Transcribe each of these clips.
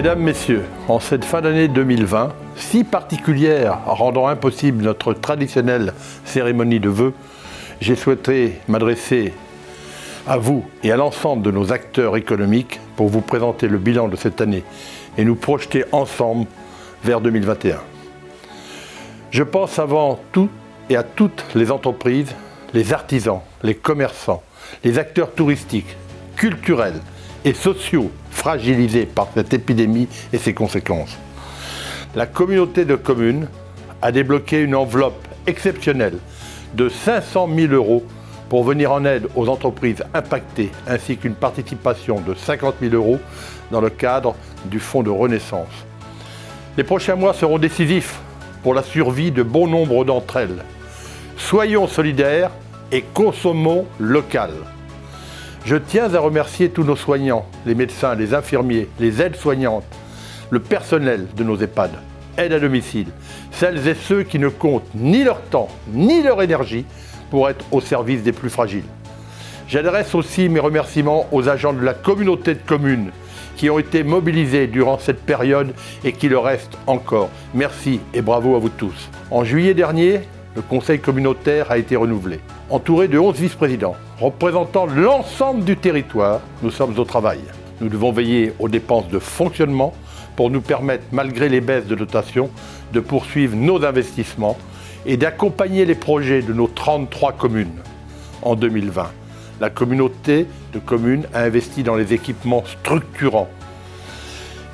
Mesdames, Messieurs, en cette fin d'année 2020, si particulière, rendant impossible notre traditionnelle cérémonie de vœux, j'ai souhaité m'adresser à vous et à l'ensemble de nos acteurs économiques pour vous présenter le bilan de cette année et nous projeter ensemble vers 2021. Je pense avant tout et à toutes les entreprises, les artisans, les commerçants, les acteurs touristiques, culturels et sociaux fragilisés par cette épidémie et ses conséquences. La communauté de communes a débloqué une enveloppe exceptionnelle de 500 000 € pour venir en aide aux entreprises impactées, ainsi qu'une participation de 50 000 € dans le cadre du Fonds de Renaissance. Les prochains mois seront décisifs pour la survie de bon nombre d'entre elles. Soyons solidaires et consommons local. Je tiens à remercier tous nos soignants, les médecins, les infirmiers, les aides-soignantes, le personnel de nos EHPAD, aides à domicile, celles et ceux qui ne comptent ni leur temps ni leur énergie pour être au service des plus fragiles. J'adresse aussi mes remerciements aux agents de la communauté de communes qui ont été mobilisés durant cette période et qui le restent encore. Merci et bravo à vous tous. En juillet dernier, le conseil communautaire a été renouvelé. Entouré de 11 vice-présidents, représentant l'ensemble du territoire, nous sommes au travail. Nous devons veiller aux dépenses de fonctionnement pour nous permettre, malgré les baisses de dotation, de poursuivre nos investissements et d'accompagner les projets de nos 33 communes. En 2020, la communauté de communes a investi dans les équipements structurants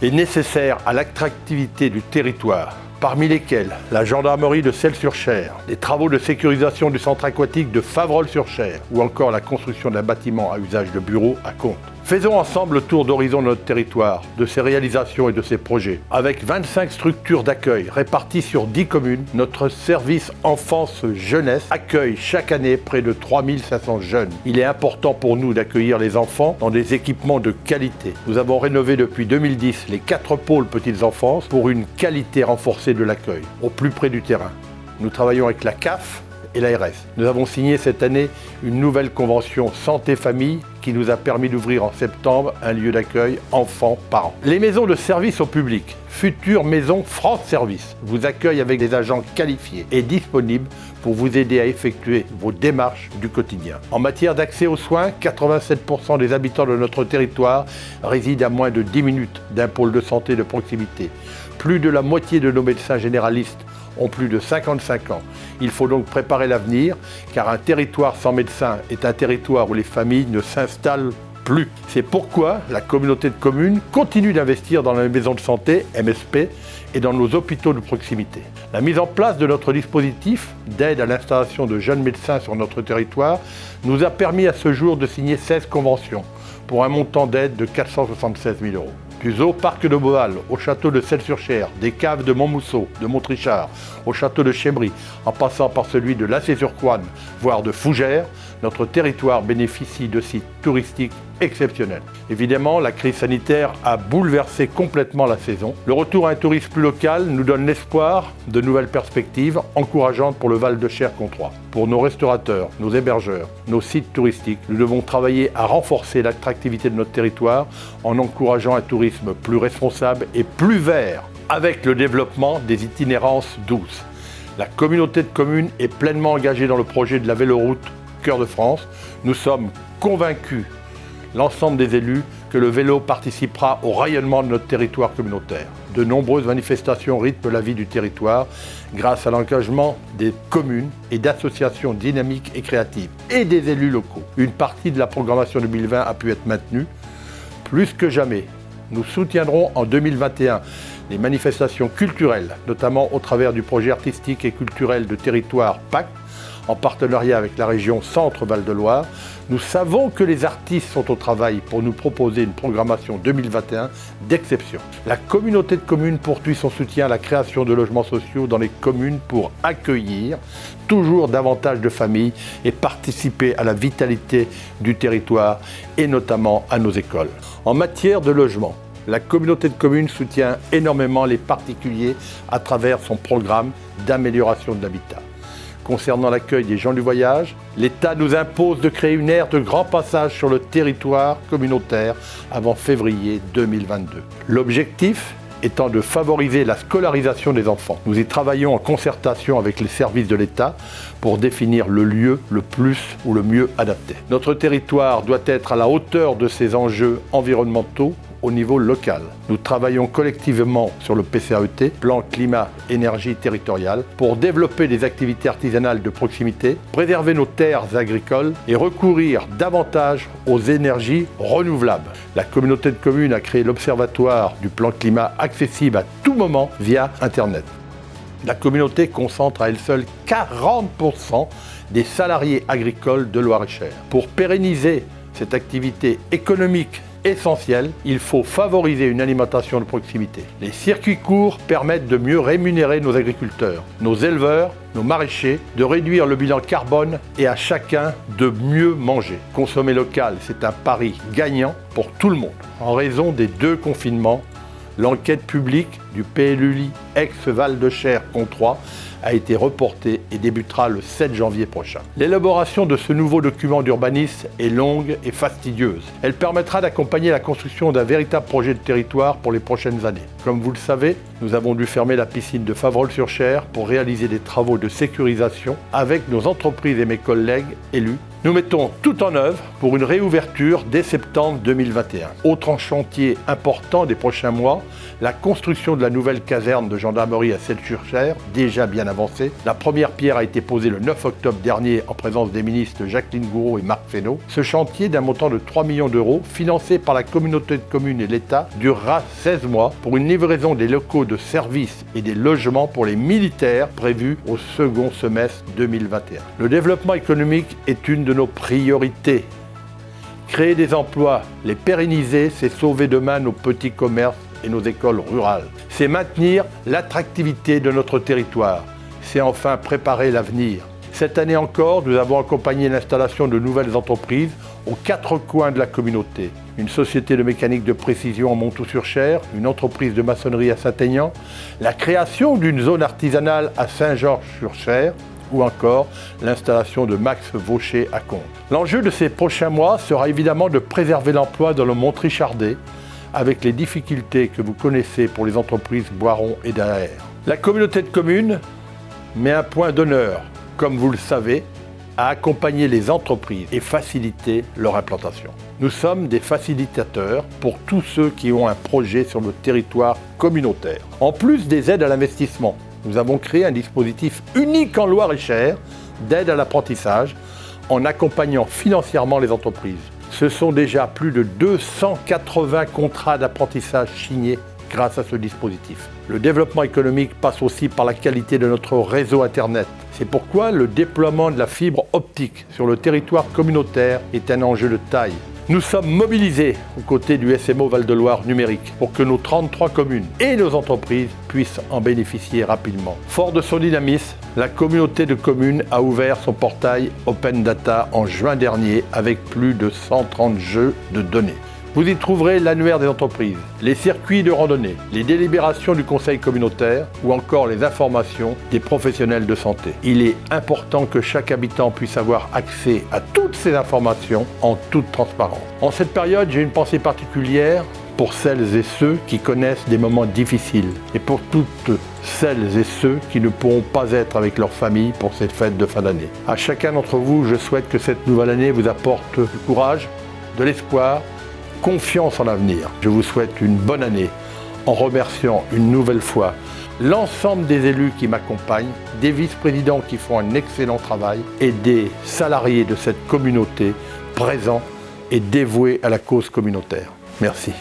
et nécessaires à l'attractivité du territoire, parmi lesquels la gendarmerie de Celles-sur-Cher, les travaux de sécurisation du centre aquatique de Favrolles-sur-Cher ou encore la construction d'un bâtiment à usage de bureau à Contes. Faisons ensemble le tour d'horizon de notre territoire, de ses réalisations et de ses projets. Avec 25 structures d'accueil réparties sur 10 communes, notre service enfance-jeunesse accueille chaque année près de 3500 jeunes. Il est important pour nous d'accueillir les enfants dans des équipements de qualité. Nous avons rénové depuis 2010 les 4 pôles petites enfances pour une qualité renforcée de l'accueil, au plus près du terrain. Nous travaillons avec la CAF et l'ARS. Nous avons signé cette année une nouvelle convention santé-famille qui nous a permis d'ouvrir en septembre un lieu d'accueil enfants-parents. Les maisons de service au public, futures maisons France Service, vous accueillent avec des agents qualifiés et disponibles pour vous aider à effectuer vos démarches du quotidien. En matière d'accès aux soins, 87% des habitants de notre territoire résident à moins de 10 minutes d'un pôle de santé de proximité. Plus de la moitié de nos médecins généralistes ont plus de 55 ans. Il faut donc préparer l'avenir, car un territoire sans médecin est un territoire où les familles ne s'installent plus. C'est pourquoi la communauté de communes continue d'investir dans les maisons de santé, MSP, et dans nos hôpitaux de proximité. La mise en place de notre dispositif d'aide à l'installation de jeunes médecins sur notre territoire nous a permis à ce jour de signer 16 conventions pour un montant d'aide de 476 000 €. Du zoo Parc de Beauval au château de Celles-sur-Cher, des caves de Montmousseau, de Montrichard, au château de Chembry, en passant par celui de Lacé-sur-Couanne, voire de Fougères, notre territoire bénéficie de sites touristiques exceptionnels. Évidemment, la crise sanitaire a bouleversé complètement la saison. Le retour à un tourisme plus local nous donne l'espoir de nouvelles perspectives encourageantes pour le Val de Cher-Comtois. Pour nos restaurateurs, nos hébergeurs, nos sites touristiques, nous devons travailler à renforcer l'attractivité de notre territoire en encourageant un tourisme plus responsable et plus vert, avec le développement des itinérances douces. La communauté de communes est pleinement engagée dans le projet de la véloroute Cœur de France. Nous sommes convaincus, l'ensemble des élus, que le vélo participera au rayonnement de notre territoire communautaire. De nombreuses manifestations rythment la vie du territoire grâce à l'engagement des communes et d'associations dynamiques et créatives et des élus locaux. Une partie de la programmation 2020 a pu être maintenue. Plus que jamais, nous soutiendrons en 2021 les manifestations culturelles, notamment au travers du projet artistique et culturel de territoire PAC, en partenariat avec la région Centre-Val de Loire. Nous savons que les artistes sont au travail pour nous proposer une programmation 2021 d'exception. La communauté de communes poursuit son soutien à la création de logements sociaux dans les communes pour accueillir toujours davantage de familles et participer à la vitalité du territoire et notamment à nos écoles. En matière de logement, la communauté de communes soutient énormément les particuliers à travers son programme d'amélioration de l'habitat. concernant l'accueil des gens du voyage, l'État nous impose de créer une aire de grand passage sur le territoire communautaire avant février 2022. L'objectif étant de favoriser la scolarisation des enfants. Nous y travaillons en concertation avec les services de l'État pour définir le lieu le plus ou le mieux adapté. Notre territoire doit être à la hauteur de ces enjeux environnementaux au niveau local. Nous travaillons collectivement sur le PCAET, Plan Climat Énergie Territorial, pour développer des activités artisanales de proximité, préserver nos terres agricoles et recourir davantage aux énergies renouvelables. La communauté de communes a créé l'Observatoire du Plan Climat accessible à tout moment via Internet. La communauté concentre à elle seule 40% des salariés agricoles de Loir-et-Cher. Pour pérenniser cette activité économique essentielle, il faut favoriser une alimentation de proximité. Les circuits courts permettent de mieux rémunérer nos agriculteurs, nos éleveurs, nos maraîchers, de réduire le bilan carbone et à chacun de mieux manger. Consommer local, c'est un pari gagnant pour tout le monde. En raison des 2 confinements, l'enquête publique du PLUI ex-Val de Cher Comtrois a été reportée et débutera le 7 janvier prochain. L'élaboration de ce nouveau document d'urbanisme est longue et fastidieuse. Elle permettra d'accompagner la construction d'un véritable projet de territoire pour les prochaines années. Comme vous le savez, nous avons dû fermer la piscine de Faverolles-sur-Cher pour réaliser des travaux de sécurisation avec nos entreprises et mes collègues élus. Nous mettons tout en œuvre pour une réouverture dès septembre 2021. Autre chantier important des prochains mois, la construction de la nouvelle caserne de gendarmerie à Celles-sur-Cher, déjà bien avancée. La première pierre a été posée le 9 octobre dernier en présence des ministres Jacqueline Gourault et Marc Fesneau. Ce chantier d'un montant de 3 millions d'euros, financé par la communauté de communes et l'État, durera 16 mois pour une livraison des locaux de services et des logements pour les militaires prévus au second semestre 2021. Le développement économique est une de nos priorités. Créer des emplois, les pérenniser, c'est sauver demain nos petits commerces et nos écoles rurales. C'est maintenir l'attractivité de notre territoire. C'est enfin préparer l'avenir. Cette année encore, nous avons accompagné l'installation de nouvelles entreprises aux 4 coins de la communauté. Une société de mécanique de précision à Montaut-sur-Cher, une entreprise de maçonnerie à Saint-Aignan, la création d'une zone artisanale à Saint-Georges-sur-Cher, ou encore l'installation de Max Vaucher à Conques. L'enjeu de ces prochains mois sera évidemment de préserver l'emploi dans le Montrichardais, avec les difficultés que vous connaissez pour les entreprises Boiron et Daher. La communauté de communes met un point d'honneur, comme vous le savez, à accompagner les entreprises et faciliter leur implantation. Nous sommes des facilitateurs pour tous ceux qui ont un projet sur le territoire communautaire. En plus des aides à l'investissement, nous avons créé un dispositif unique en Loir-et-Cher d'aide à l'apprentissage en accompagnant financièrement les entreprises. Ce sont déjà plus de 280 contrats d'apprentissage signés grâce à ce dispositif. Le développement économique passe aussi par la qualité de notre réseau Internet. C'est pourquoi le déploiement de la fibre optique sur le territoire communautaire est un enjeu de taille. Nous sommes mobilisés aux côtés du SMO Val-de-Loire numérique pour que nos 33 communes et nos entreprises puissent en bénéficier rapidement. Fort de son dynamisme, la communauté de communes a ouvert son portail Open Data en juin dernier avec plus de 130 jeux de données. Vous y trouverez l'annuaire des entreprises, les circuits de randonnée, les délibérations du conseil communautaire ou encore les informations des professionnels de santé. Il est important que chaque habitant puisse avoir accès à toutes ces informations en toute transparence. En cette période, j'ai une pensée particulière pour celles et ceux qui connaissent des moments difficiles et pour toutes celles et ceux qui ne pourront pas être avec leur famille pour cette fête de fin d'année. À chacun d'entre vous, je souhaite que cette nouvelle année vous apporte du courage, de l'espoir, confiance en l'avenir. Je vous souhaite une bonne année en remerciant une nouvelle fois l'ensemble des élus qui m'accompagnent, des vice-présidents qui font un excellent travail et des salariés de cette communauté présents et dévoués à la cause communautaire. Merci.